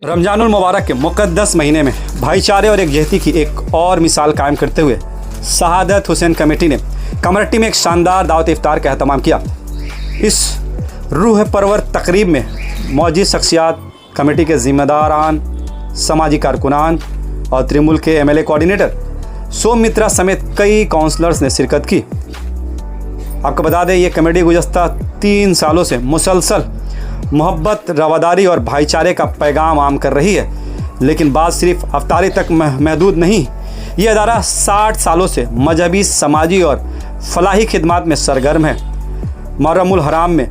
रमजानुल मुबारक के मुक़द्दस महीने में भाईचारे और एकजुहती की एक और मिसाल कायम करते हुए शहादत हुसैन कमेटी ने कमरट्टी में एक शानदार दावत इफ्तार का एहतमाम किया। इस रूह परवर तकरीब में मौजूद शख्सियात, कमेटी के ज़िम्मेदारान, समाजी कारकुनान और त्रिमुल के MLA कोऑर्डिनेटर सोममित्रा समेत कई काउंसलर्स ने शिरकत की। आपको बता दें, ये कमेटी गुज़श्ता 3 सालों से मुसलसल मोहब्बत, रवादारी और भाईचारे का पैगाम आम कर रही है। लेकिन बात सिर्फ अफ्तारी तक महदूद नहीं, ये अदारा 60 सालों से मजहबी, समाजी और फलाही खिदमात में सरगर्म है। मुहर्रमुल हराम में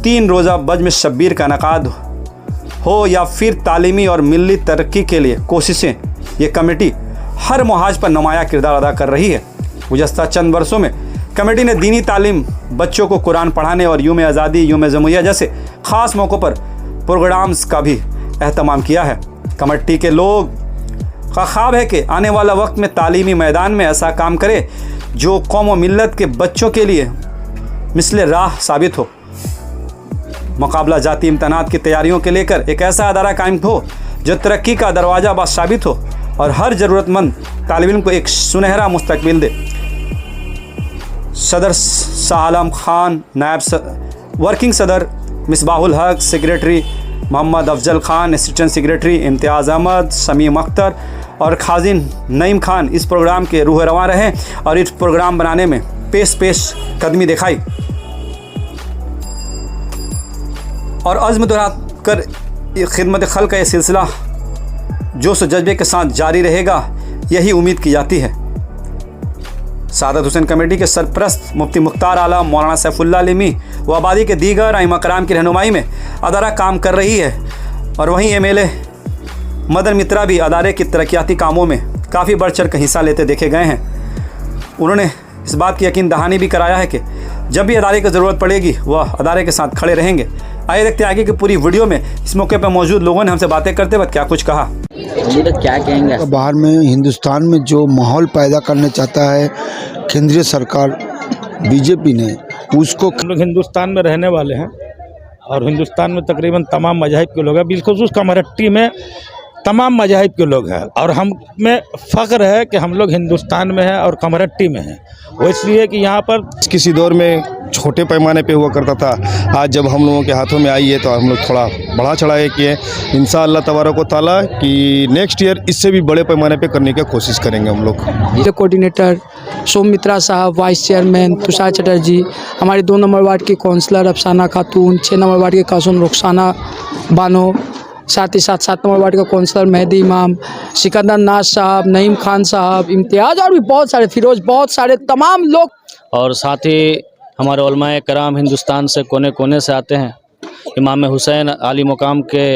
3 रोज़ा बज्म शब्बीर का इनेकाद हो या फिर तालीमी और मिली तरक्की के लिए कोशिशें, ये कमेटी हर मुहाज पर नुमाया किरदार अदा कर रही है। गुज़श्ता चंद वर्षों में कमेटी ने दीनी तालीम, बच्चों को कुरान पढ़ाने और यूम आज़ादी, यूम जमहूरिया जैसे ख़ास मौक़ों पर प्रोग्राम्स का भी एहतमाम किया है। कमेटी के लोग का ख्वाब है कि आने वाला वक्त में तालीमी मैदान में ऐसा काम करे जो कौम व मिल्लत के बच्चों के लिए मिसले राह साबित हो। मुकाबला जाती इम्तहानात की तैयारियों के लेकर एक ऐसा अदारा कायम हो जो तरक्की का दरवाज़ा बाज़ साबित हो और हर ज़रूरतमंद तालिब इल्म को एक सुनहरा मुस्तकबिल दे। सदर शाह आलम खान, नायब वर्किंग सदर Misbahul Haq, secretary Mohammad Afzal Khan, assistant secretary Imtiaz Ahmed, Shamim Akhtar और खाजिन नईम खान इस प्रोग्राम के रूह रवां रहे और इस प्रोग्राम बनाने में पेश कदमी दिखाई और अज़्म दोहरा कर खिदमत खल्क़ का ये सिलसिला जोश व जज्बे के साथ जारी रहेगा, यही उम्मीद की जाती है। शहादत हुसैन कमेटी के सरप्रस्त मुफ्ती मुख्तार आलम, मौलाना सैफुल्लाह लिमी व आबादी के दीगर आइमा कराम की रहनुमाई में अदारा काम कर रही है और वहीं MLA मदन मित्रा भी अदारे की तरक्याती कामों में काफ़ी बढ़ चढ़ कर हिस्सा लेते देखे गए हैं। उन्होंने इस बात की यकीन दहानी भी कराया है कि जब भी अदारे की ज़रूरत पड़ेगी वह अदारे के साथ खड़े रहेंगे। आइए देखते हैं आगे की पूरी वीडियो में इस मौके पर मौजूद लोगों ने हमसे बातें करते वक्त क्या कुछ कहा। तो क्या कहेंगे? बाहर में हिंदुस्तान में जो माहौल पैदा करना चाहता है केंद्रीय सरकार BJP ने, उसको हम लोग हिंदुस्तान में रहने वाले हैं और हिंदुस्तान में तकरीबन तमाम मज़ाहिब के लोग हैं। बिलखुसूस कमरट्टी में तमाम मज़ाहिब के लोग हैं और हम में फ़ख्र है कि हम लोग हिंदुस्तान में हैं और कमरट्टी में हैं। वो इसलिए कि यहाँ पर किसी दौर में छोटे पैमाने पे हुआ करता था, आज जब हम लोगों के हाथों में आई है तो हम लोग थोड़ा बढ़ा चढ़ाए किए। इंशाअल्लाह तबारक व तआला कि नेक्स्ट ईयर इससे भी बड़े पैमाने पे करने की कोशिश करेंगे हम लोग। कोऑर्डिनेटर सोममित्रा साहब, वाइस चेयरमैन तुषार चटर्जी, हमारे 2 नंबर वार्ड की काउंसलर अफसाना खातून, 6 नंबर वार्ड के काउंसलर रुखसाना बानो, साथ ही साथ 7 नंबर वार्ड का काउंसलर मेहदी इमाम, सिकंदर नाज साहब, नईम खान साहब, इम्तियाज़ और भी बहुत सारे, फिरोज, बहुत सारे तमाम लोग। और साथ ही हमारे उलमाए कराम हिंदुस्तान से कोने कोने से आते हैं। इमाम हुसैन आली मुकाम के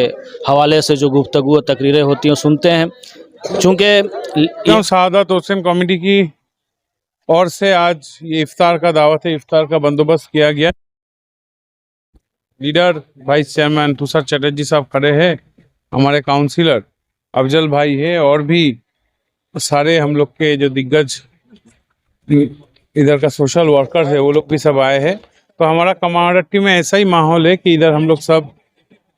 हवाले से जो गुफ्तगू और तकरीरें होती हैं सुनते हैं। चूँकि शहादत हुसैन कमेटी की ओर से आज ये इफ्तार का दावत है, इफ्तार का बंदोबस्त किया गया। Leader vice chairman Tushar Chatterjee साहब खड़े हैं, हमारे काउंसिलर अफजल भाई है और भी सारे हम लोग के जो दिग्गज इधर का सोशल वर्कर्स है वो लोग भी सब आए हैं। तो हमारा कमरट्टी में ऐसा ही माहौल है कि इधर हम लोग सब,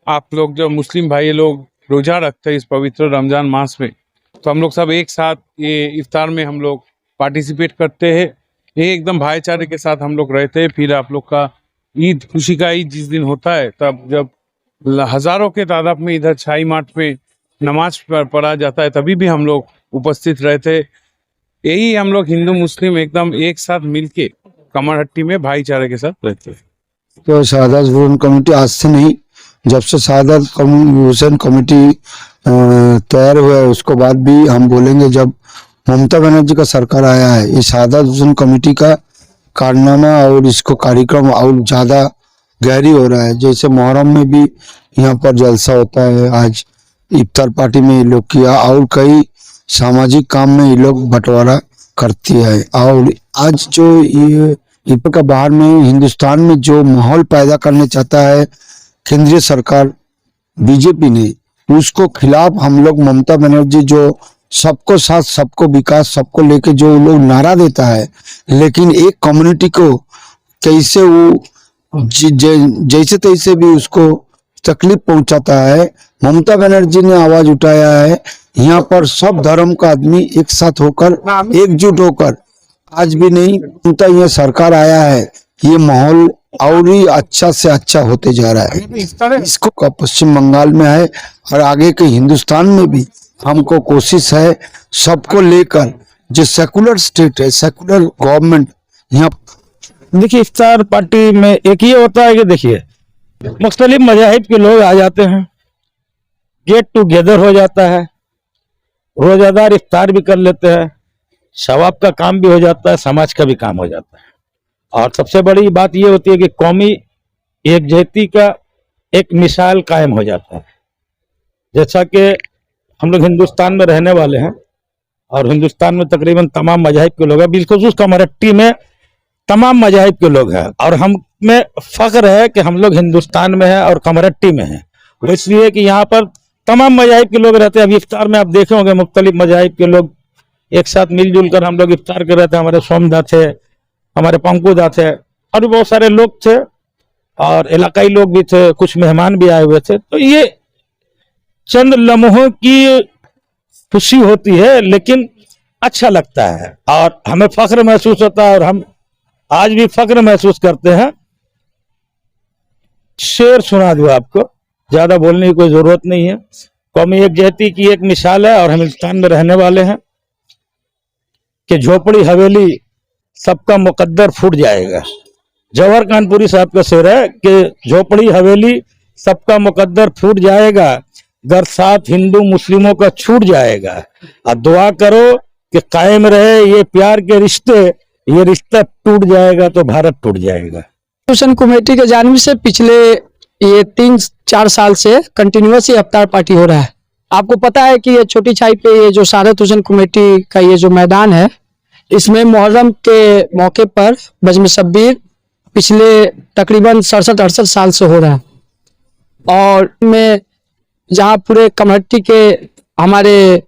आप लोग जो मुस्लिम भाई लोग रोज़ा रखते हैं इस पवित्र रमज़ान मास में, तो हम लोग सब एक साथ ये इफ्तार में हम लोग पार्टिसिपेट करते हैं। ये एकदम भाईचारे के साथ हम लोग रहते हैं। फिर आप लोग का ईद, खुशी का ईद जिस दिन होता है, तब जब हज़ारों के तादाद में इधर छाई माठ में नमाज पढ़ा जाता है, तभी भी हम लोग उपस्थित रहते हैं। यही हम लोग हिंदू मुस्लिम एकदम एक साथ मिलके कमरहट्टी में भाईचारे के साथ रहते हैं। तो शहादत हुसैन कमेटी आज से नहीं, जब से शहादत हुसैन कमेटी तैयार हुआ है उसको बाद भी हम बोलेंगे, जब ममता बनर्जी का सरकार आया है, इस शहादत हुसैन कमेटी का कारनामा और इसको कार्यक्रम और ज़्यादा गहरी हो रहा है। जैसे मुहर्रम में भी यहाँ पर जलसा होता है, आज इफ्तार पार्टी में ये लोग किया और कई सामाजिक काम में ये लोग बंटवारा करती है। और आज जो ये का बाहर में हिंदुस्तान में जो माहौल पैदा करना चाहता है केंद्रीय सरकार BJP ने, उसको खिलाफ हम लोग ममता बनर्जी जो सबको साथ, सबको विकास, सबको लेके जो लोग नारा देता है, लेकिन एक कम्युनिटी को कैसे वो जैसे तैसे भी उसको तकलीफ पहुंचाता है, ममता बनर्जी ने आवाज उठाया है। यहाँ पर सब धर्म का आदमी एक साथ होकर एकजुट होकर, आज भी नहीं ममता ये सरकार आया है, ये माहौल और ही अच्छा से अच्छा होते जा रहा है। इसको का पश्चिम बंगाल में है और आगे के हिंदुस्तान में भी हमको कोशिश है सबको लेकर, जो सेकुलर स्टेट है, सेकुलर गवर्नमेंट यहाँ। देखिए, इफ्तार पार्टी में एक ये होता है कि देखिए मुख्तलिफ मज़ाहिब के लोग आ जाते हैं, गेट टुगेदर हो जाता है, रोजादार इफ्तार भी कर लेते हैं, सवाब का काम भी हो जाता है, समाज का भी काम हो जाता है। और सबसे बड़ी बात ये होती है कि कौमी एकजुटता का एक मिसाल कायम हो जाता है। जैसा कि हम लोग हिंदुस्तान में रहने वाले हैं और हिंदुस्तान में तकरीबन तमाम मज़ाहिब के लोग हैं, बिलखुसूस कमरट्टी में तमाम मज़ाहिब के लोग हैं, और हम में फख्र है कि हम लोग हिंदुस्तान में हैं और कमरट्टी में हैं। वो इसलिए कि यहाँ पर तमाम मज़ाहिब के लोग रहते हैं। अभी इफ्तार में आप देखे होंगे मुख्तलिफ मज़ाहिब के लोग एक साथ मिलजुल कर हम लोग इफ्तार कर रहे थे। हमारे सोमदा थे, हमारे पंकुदा थे, और भी बहुत सारे लोग थे, और इलाकाई लोग भी थे, कुछ मेहमान भी आए हुए थे। तो ये चंद लम्हों की खुशी होती है, लेकिन अच्छा लगता है और हमें फख्र महसूस होता है, और हम आज भी फख्र महसूस करते हैं। शेर सुना दूं आपको, ज्यादा बोलने की कोई जरूरत नहीं है। कौमी एकजुटता की एक मिसाल है और हम हिंदुस्तान में रहने वाले हैं कि झोपड़ी हवेली सबका मुकद्दर फूट जाएगा। जवाहर कानपुरी साहब का शेर है कि झोपड़ी हवेली सबका मुकद्दर फूट जाएगा, घर साथ हिंदू मुस्लिमों का छूट जाएगा। अब दुआ करो कि कायम रहे ये प्यार के रिश्ते, ये रिश्ता टूट जाएगा तो भारत टूट जाएगा। ट्यूशन कमेटी के जानिब से पिछले ये 3-4 साल से कंटिन्यूअस ये इफ्तार पार्टी हो रहा है। आपको पता है कि ये छोटी छाई पे ये जो सारत हुसैन कमेटी का ये जो मैदान है, इसमें मुहर्रम के मौके पर बजम शब्बीर पिछले तकरीबन 67-68 साल से हो रहा है। और में जहाँ पूरे कमेटी के हमारे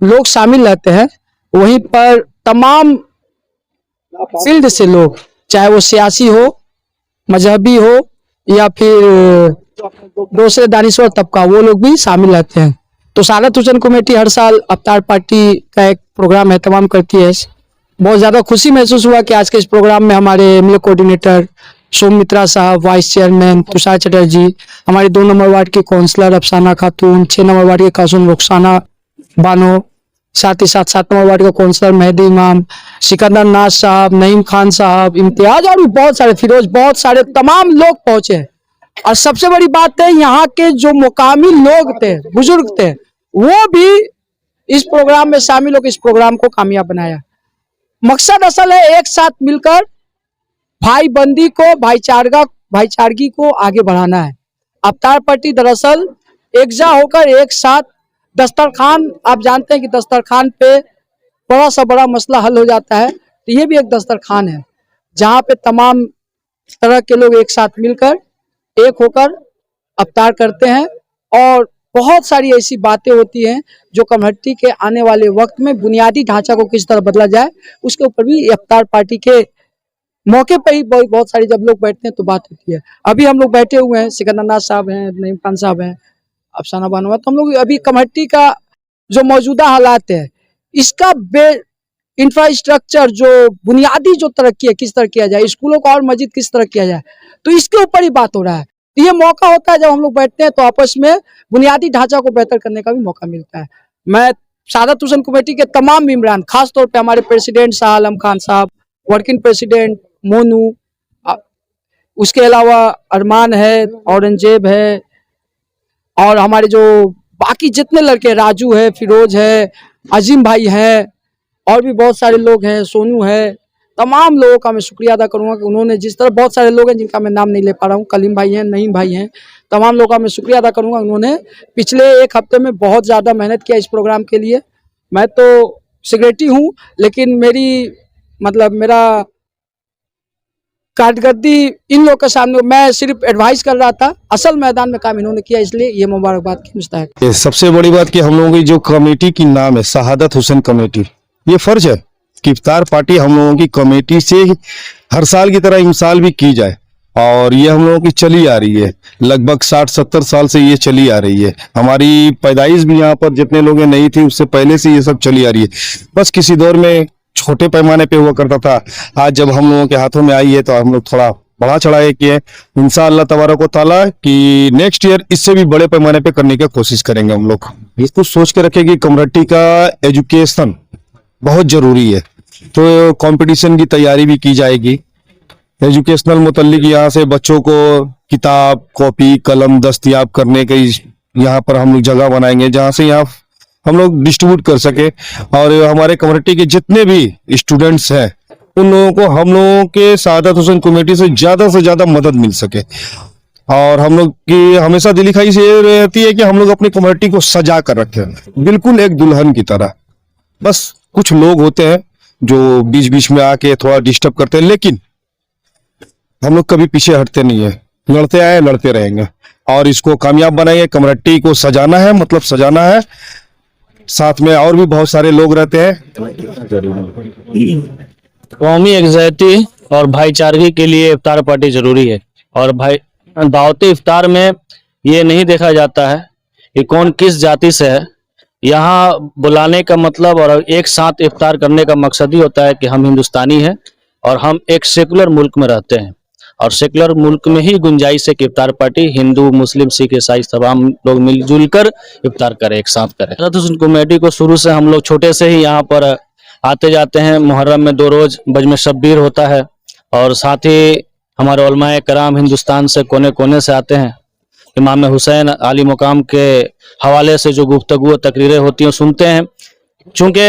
लोग शामिल रहते हैं, वहीं पर तमाम फील्ड से लोग, चाहे वो सियासी हो, मजहबी हो, या फिर दूसरे दानिश्वर तबका, वो लोग भी शामिल रहते हैं। तो सारत हुसैन कमेटी हर साल इफ्तार पार्टी का एक प्रोग्राम एहतमाम करती है। बहुत ज़्यादा खुशी महसूस हुआ कि आज के इस प्रोग्राम में हमारे एमएलए कोऑर्डिनेटर सोमित्रा साहब, वाइस चेयरमैन तुषार चटर्जी, हमारे 2 नंबर वार्ड की काउंसलर अफसाना खातून, 6 नंबर वार्ड के काउंसलर रुखसाना बानो, साथ ही साथ 7 नंबर वार्ड का काउंसलर मेहदी इमाम, सिकंदर नाज साहब, नईम खान साहब, इम्तियाज, और भी बहुत सारे, फिरोज, बहुत सारे तमाम लोग पहुंचे। और सबसे बड़ी बात है, यहाँ के जो मुकामी लोग थे, बुजुर्ग थे, वो भी इस प्रोग्राम में शामिल होकर इस प्रोग्राम को कामयाब बनाया। मकसद असल है एक साथ मिलकर भाई बंदी को, भाईचारगी को आगे बढ़ाना है। इफ्तार पार्टी दरअसल एकजा होकर एक साथ दस्तरखान, आप जानते हैं कि दस्तरखान पे बड़ा सा बड़ा मसला हल हो जाता है, तो ये भी एक दस्तरखान है जहाँ पे तमाम तरह के लोग एक साथ मिलकर एक होकर इफ्तार करते हैं। और बहुत सारी ऐसी बातें होती हैं जो कमेटी के आने वाले वक्त में बुनियादी ढांचा को किस तरह बदला जाए, उसके ऊपर भी इफ्तार पार्टी के मौके पर ही बहुत सारी जब लोग बैठते हैं तो बात होती है। अभी हम लोग बैठे हुए हैं, सिकंदर नाज साहब हैं, नईम खान साहब हैं, अफसाना बानो, तो हम लोग अभी कमेटी का जो मौजूदा हालात है, इसका इंफ्रास्ट्रक्चर, जो बुनियादी जो तरक्की है, किस तरह किया जाए, स्कूलों को और मजीद किस तरह किया जाए, तो इसके ऊपर ही बात हो रहा है। तो ये मौका होता है जब हम लोग बैठते हैं तो आपस में बुनियादी ढांचा को बेहतर करने का भी मौका मिलता है। मैं सारत हुसैन कमेटी के तमाम मेंबरान, खास तौर पे हमारे प्रेसिडेंट शाह आलम खान साहब, वर्किंग प्रेसिडेंट मोनू, उसके अलावा अरमान है, औरंगजेब है, और हमारे जो बाकी जितने लड़के, राजू है, फिरोज है, अजीम भाई है, और भी बहुत सारे लोग हैं, सोनू है, तमाम लोगों का मैं शुक्रिया अदा करूंगा कि उन्होंने जिस तरह, बहुत सारे लोग हैं जिनका मैं नाम नहीं ले पा रहा हूँ, कलीम भाई हैं, नईम भाई हैं, तमाम लोगों का मैं शुक्रिया अदा करूंगा। उन्होंने पिछले 1 हफ्ते में बहुत ज़्यादा मेहनत किया इस प्रोग्राम के लिए। मैं तो सेक्रेटरी हूँ, लेकिन मेरा कारकर्दगी इन लोगों के सामने, मैं सिर्फ एडवाइस कर रहा था, असल मैदान में काम इन्होंने किया, इसलिए ये मुबारकबाद की मुस्तहक। सबसे बड़ी बात कि हम लोगों की जो कमेटी की नाम है शहादत हुसैन कमेटी, ये फर्ज है कि इफ्तार पार्टी हम लोगों की कमेटी से हर साल की तरह इस साल भी की जाए। और ये हम लोगों की चली आ रही है, लगभग 60-70 साल से ये चली आ रही है। हमारी पैदाइश भी यहाँ पर जितने लोग नहीं थी उससे पहले से ये सब चली आ रही है। बस किसी दौर में छोटे पैमाने पे हुआ करता था, आज जब हम लोगों के हाथों में आई है तो हम लोग थोड़ा बढ़ा चढ़ाए किए। इंशाअल्लाह तबारक व तआला कि नेक्स्ट ईयर इससे भी बड़े पैमाने पे करने की कोशिश करेंगे हम लोग। इसको सोच के रखें कि कम्युनिटी का एजुकेशन बहुत जरूरी है, तो कंपटीशन की तैयारी भी की जाएगी। एजुकेशनल मुतल्लिक यहाँ से बच्चों को किताब, कॉपी, कलम दस्तयाब करने के यहाँ पर हम लोग जगह बनाएंगे जहाँ से यहाँ हम लोग डिस्ट्रीब्यूट कर सके, और हमारे कम्युनिटी के जितने भी स्टूडेंट्स हैं उन लोगों को हम लोगों के सादत हुसैन कमेटी से ज्यादा मदद मिल सके। और हम लोग की हमेशा दिली ख्वाहिश ये रहती है कि हम लोग अपनी कम्युनिटी को सजा कर रखें, बिल्कुल एक दुल्हन की तरह। बस कुछ लोग होते हैं जो बीच बीच में आके थोड़ा डिस्टर्ब करते हैं, लेकिन हम लोग कभी पीछे हटते नहीं है, लड़ते आए लड़ते रहेंगे और इसको कामयाब बनाएंगे। कम्युनिटी को सजाना है, मतलब सजाना है। साथ में और भी बहुत सारे लोग रहते हैं। कौमी यकजहती और भाईचारगी के लिए इफ्तार पार्टी जरूरी है। और भाई दावत इफ्तार में ये नहीं देखा जाता है कि कौन किस जाति से है। यहाँ बुलाने का मतलब और एक साथ इफ्तार करने का मकसद ही होता है कि हम हिंदुस्तानी हैं और हम एक सेकुलर मुल्क में रहते हैं, और सेकुलर मुल्क में ही गुंजाइश है कि इफ्तार पार्टी हिंदू, मुस्लिम, सिख, ईसाई तमाम लोग मिलजुल कर इफ्तार करें, एक साथ करें। सादत कमेटी को शुरू से हम लोग छोटे से ही यहाँ पर आते जाते हैं। मुहर्रम में 2 रोज बजम शब्बीर होता है, और साथ ही हमारे उलमाए कराम हिंदुस्तान से कोने कोने से आते हैं। इमाम हुसैन आली मुकाम के हवाले से जो गुफ्तगू तकरीरें होती हैं सुनते हैं। चूँकि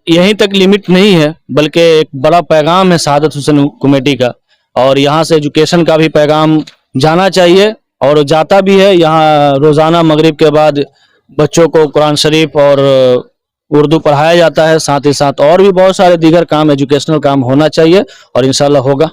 यहीं तक लिमिट नहीं है, बल्कि एक बड़ा पैगाम है सादत हुसैन कमेटी का, और यहाँ से एजुकेशन का भी पैगाम जाना चाहिए और जाता भी है। यहाँ रोज़ाना मगरिब के बाद बच्चों को कुरान शरीफ और उर्दू पढ़ाया जाता है। साथ ही साथ और भी बहुत सारे दीगर काम, एजुकेशनल काम होना चाहिए और इंशाल्लाह होगा।